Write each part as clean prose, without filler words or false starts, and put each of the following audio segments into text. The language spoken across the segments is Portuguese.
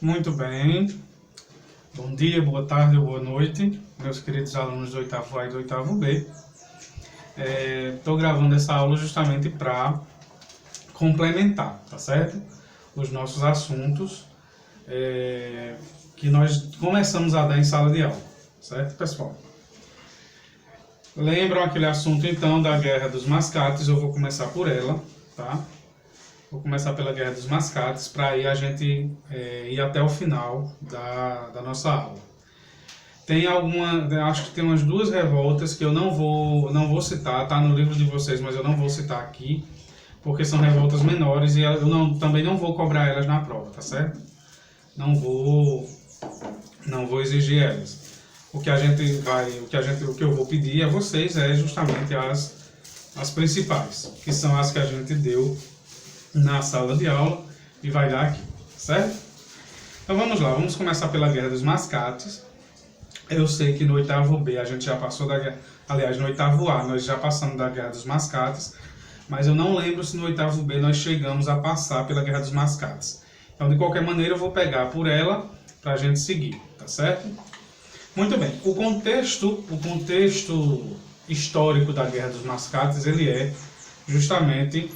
Muito bem. Bom dia, boa tarde ou boa noite, meus queridos alunos do 8º A e do 8º B. Estou gravando essa aula justamente para complementar, tá certo? Os nossos assuntos que nós começamos a dar em sala de aula, certo, pessoal? Lembram aquele assunto, então, da Guerra dos Mascates? Eu vou começar por ela, tá? Vou começar pela Guerra dos Mascates, para aí a gente ir até o final da nossa aula. Acho que tem umas duas revoltas que eu não vou citar, tá no livro de vocês, mas eu não vou citar aqui, porque são revoltas menores e eu também não vou cobrar elas na prova, tá certo? Não vou exigir elas. O que eu vou pedir a vocês é justamente as principais, que são as que a gente deu na sala de aula e vai dar aqui, certo? Então vamos lá, vamos começar pela Guerra dos Mascates. Eu sei que no 8º B a gente já passou da guerra, aliás, no 8º A nós já passamos da Guerra dos Mascates, mas eu não lembro se no 8º B nós chegamos a passar pela Guerra dos Mascates. Então, de qualquer maneira, eu vou pegar por ela para a gente seguir, tá certo? Muito bem, o contexto histórico da Guerra dos Mascates, ele é justamente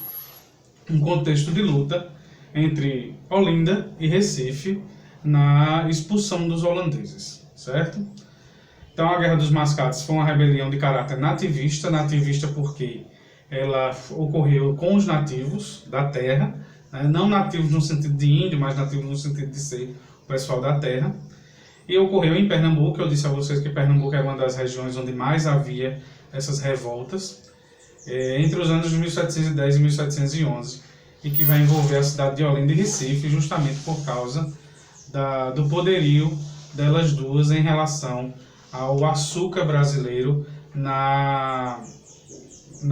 um contexto de luta entre Olinda e Recife na expulsão dos holandeses, certo? Então, a Guerra dos Mascates foi uma rebelião de caráter nativista porque ela ocorreu com os nativos da terra, né? Não nativos no sentido de índio, mas nativos no sentido de ser o pessoal da terra. E ocorreu em Pernambuco. Eu disse a vocês que Pernambuco é uma das regiões onde mais havia essas revoltas, entre os anos de 1710 e 1711, e que vai envolver a cidade de Olinda e Recife, justamente por causa do poderio delas duas em relação ao açúcar brasileiro na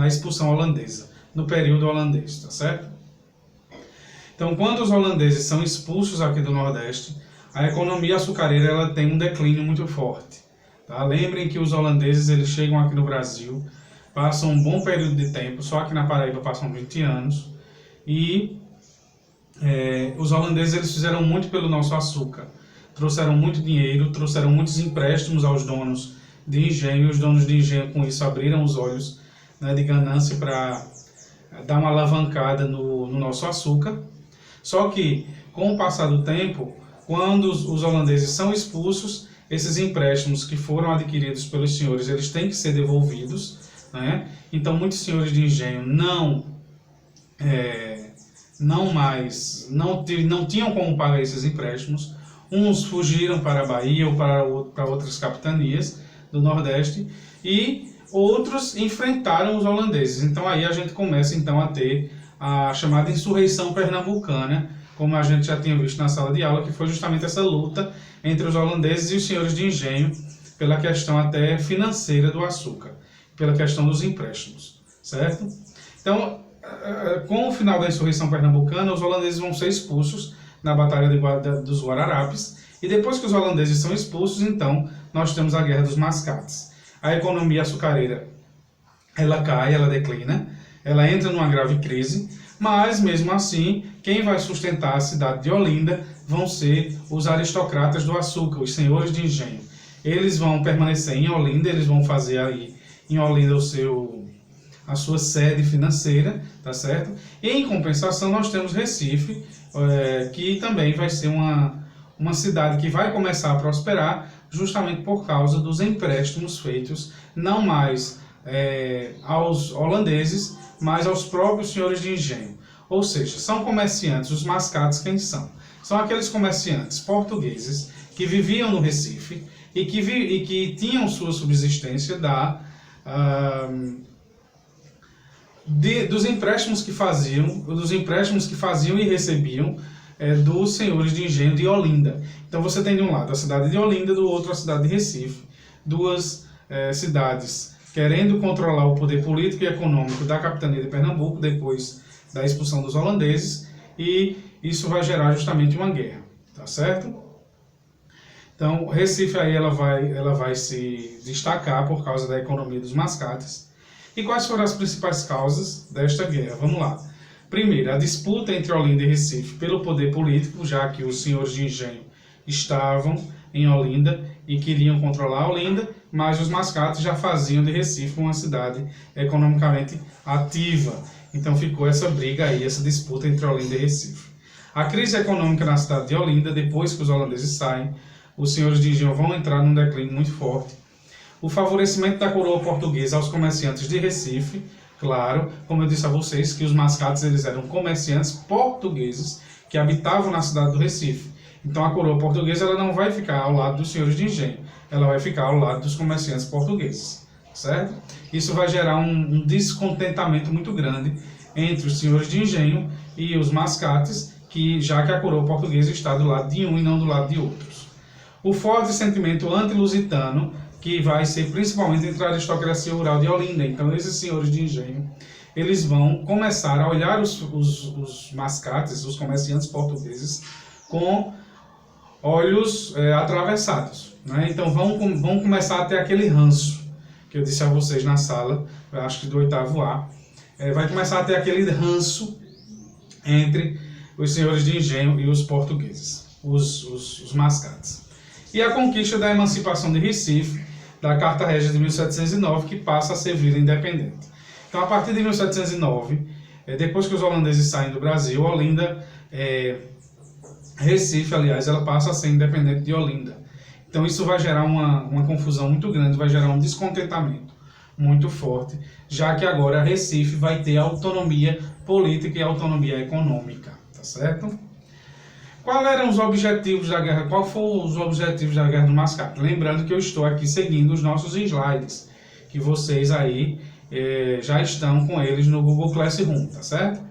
expulsão holandesa, no período holandês, tá certo? Então, quando os holandeses são expulsos aqui do Nordeste, a economia açucareira ela tem um declínio muito forte. Tá? Lembrem que os holandeses eles chegam aqui no Brasil, passam um bom período de tempo, só aqui na Paraíba passam 20 anos, e os holandeses eles fizeram muito pelo nosso açúcar. Trouxeram muito dinheiro, trouxeram muitos empréstimos aos donos de engenho, e os donos de engenho com isso abriram os olhos, né, de ganância para dar uma alavancada no nosso açúcar. Só que, com o passar do tempo, quando os holandeses são expulsos, esses empréstimos que foram adquiridos pelos senhores, eles têm que ser devolvidos, né? Então, muitos senhores de engenho não tinham como pagar esses empréstimos. Uns fugiram para a Bahia ou para outras capitanias do Nordeste e outros enfrentaram os holandeses. Então, aí a gente começa então a ter a chamada insurreição pernambucana, como a gente já tinha visto na sala de aula, que foi justamente essa luta entre os holandeses e os senhores de engenho pela questão até financeira do açúcar, pela questão dos empréstimos, certo? Então, com o final da insurreição pernambucana, os holandeses vão ser expulsos na Batalha dos Guararapes, e depois que os holandeses são expulsos, então, nós temos a Guerra dos Mascates. A economia açucareira, ela cai, ela declina, ela entra numa grave crise, mas, mesmo assim, quem vai sustentar a cidade de Olinda vão ser os aristocratas do açúcar, os senhores de engenho. Eles vão permanecer em Olinda, eles vão fazer aí em Olinda a sua sede financeira, tá certo? E, em compensação, nós temos Recife, que também vai ser uma cidade que vai começar a prosperar justamente por causa dos empréstimos feitos, não mais aos holandeses, mas aos próprios senhores de engenho. Ou seja, são comerciantes. Os mascates quem são? São aqueles comerciantes portugueses que viviam no Recife e que tinham sua subsistência dos empréstimos que faziam e recebiam dos senhores de engenho de Olinda. Então você tem de um lado a cidade de Olinda, do outro a cidade de Recife, duas cidades querendo controlar o poder político e econômico da capitania de Pernambuco depois da expulsão dos holandeses, e isso vai gerar justamente uma guerra, tá certo? Então, Recife aí ela vai se destacar por causa da economia dos mascates. E quais foram as principais causas desta guerra? Vamos lá. Primeiro, a disputa entre Olinda e Recife pelo poder político, já que os senhores de engenho estavam em Olinda e queriam controlar Olinda, mas os mascates já faziam de Recife uma cidade economicamente ativa. Então ficou essa briga aí, essa disputa entre Olinda e Recife. A crise econômica na cidade de Olinda, depois que os holandeses saem, os senhores de engenho vão entrar num declínio muito forte. O favorecimento da coroa portuguesa aos comerciantes de Recife, claro, como eu disse a vocês, que os mascates eles eram comerciantes portugueses que habitavam na cidade do Recife. Então a coroa portuguesa ela não vai ficar ao lado dos senhores de engenho, ela vai ficar ao lado dos comerciantes portugueses, certo? Isso vai gerar um descontentamento muito grande entre os senhores de engenho e os mascates, já que a coroa portuguesa está do lado de um e não do lado de outros. O forte sentimento anti-lusitano, que vai ser principalmente entre a aristocracia rural de Olinda. Então esses senhores de engenho, eles vão começar a olhar os mascates, os comerciantes portugueses, com olhos atravessados, né? Então vão começar a ter aquele ranço, que eu disse a vocês na sala, eu acho que do 8º A, vai começar a ter aquele ranço entre os senhores de engenho e os portugueses, os mascates. E a conquista da emancipação de Recife, da Carta Régia de 1709, que passa a ser vila independente. Então, a partir de 1709, depois que os holandeses saem do Brasil, Olinda, Recife, aliás, ela passa a ser independente de Olinda. Então, isso vai gerar uma confusão muito grande, vai gerar um descontentamento muito forte, já que agora Recife vai ter autonomia política e autonomia econômica, tá certo? Quais eram os objetivos da guerra? Qual foram os objetivos da Guerra do Mascate? Lembrando que eu estou aqui seguindo os nossos slides, que vocês aí já estão com eles no Google Classroom, tá certo?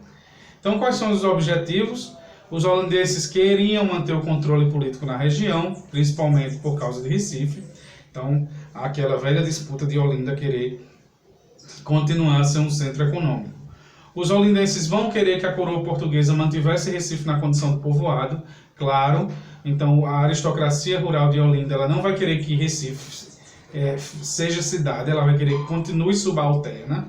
Então, quais são os objetivos? Os holandeses queriam manter o controle político na região, principalmente por causa de Recife. Então, aquela velha disputa de Olinda querer continuar a ser um centro econômico. Os olindenses vão querer que a coroa portuguesa mantivesse Recife na condição de povoado, claro. Então, a aristocracia rural de Olinda ela não vai querer que Recife seja cidade, ela vai querer que continue subalterna.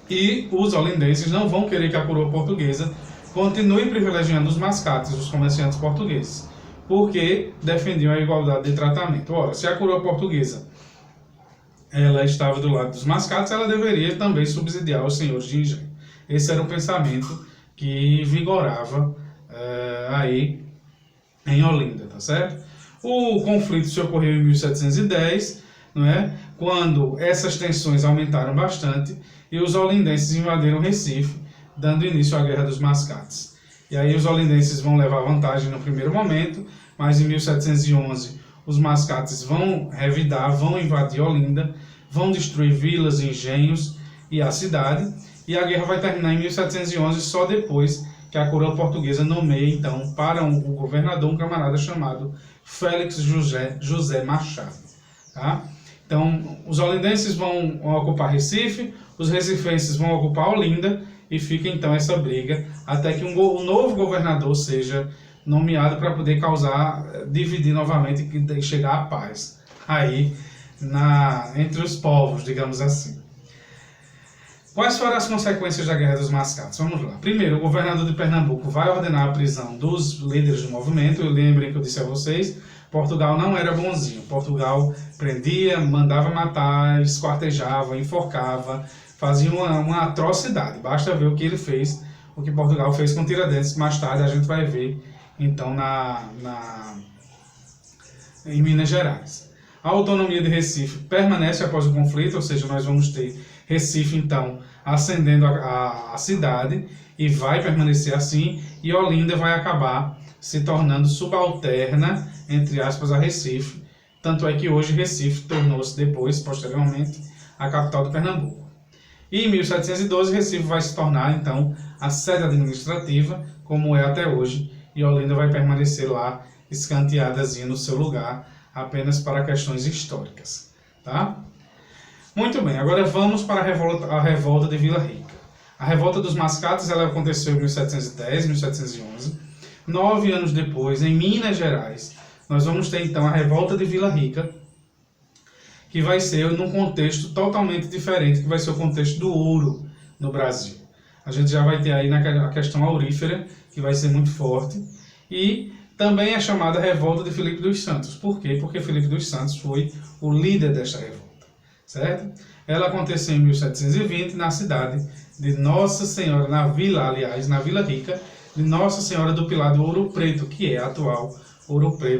E os olindenses não vão querer que a coroa portuguesa continue privilegiando os mascates, os comerciantes portugueses, porque defendiam a igualdade de tratamento. Ora, se a coroa portuguesa ela estava do lado dos mascates, ela deveria também subsidiar os senhores de engenho. Esse era o pensamento que vigorava aí em Olinda, tá certo? O conflito se ocorreu em 1710, não é? Quando essas tensões aumentaram bastante e os olindenses invadiram Recife, dando início à Guerra dos Mascates. E aí os olindenses vão levar vantagem no primeiro momento, mas em 1711 os mascates vão revidar, vão invadir Olinda, vão destruir vilas, engenhos e a cidade, e a guerra vai terminar em 1711 só depois que a coroa portuguesa nomeia então para o governador um camarada chamado Félix José Machado. Tá? Então os olindenses vão ocupar Recife, os recifenses vão ocupar Olinda, e fica então essa briga até que um novo governador seja nomeado para poder dividir novamente e chegar à paz aí entre os povos, digamos assim. Quais foram as consequências da Guerra dos Mascates? Vamos lá. Primeiro, o governador de Pernambuco vai ordenar a prisão dos líderes do movimento. Eu lembrei que eu disse a vocês, Portugal não era bonzinho. Portugal prendia, mandava matar, esquartejava, enforcava, fazia uma atrocidade. Basta ver o que ele fez, o que Portugal fez com Tiradentes. Mais tarde a gente vai ver, então, em Minas Gerais. A autonomia de Recife permanece após o conflito, ou seja, nós vamos ter Recife, então, ascendendo a cidade, e vai permanecer assim, e Olinda vai acabar se tornando subalterna, entre aspas, a Recife. Tanto é que hoje Recife tornou-se depois, posteriormente, a capital do Pernambuco. E em 1712, Recife vai se tornar, então, a sede administrativa, como é até hoje, e Olinda vai permanecer lá, escanteadazinha no seu lugar, apenas para questões históricas. Tá? Muito bem, agora vamos para a revolta de Vila Rica. A revolta dos Mascates ela aconteceu em 1710, 1711. 9 anos depois, em Minas Gerais, nós vamos ter, então, a revolta de Vila Rica, que vai ser num contexto totalmente diferente, que vai ser o contexto do ouro no Brasil. A gente já vai ter aí a questão aurífera, que vai ser muito forte, e também é chamada Revolta de Filipe dos Santos. Por quê? Porque Filipe dos Santos foi o líder desta revolta, certo? Ela aconteceu em 1720 na cidade de Nossa Senhora, na Vila Rica, de Nossa Senhora do Pilar do Ouro Preto, que é a atual Ouro Preto.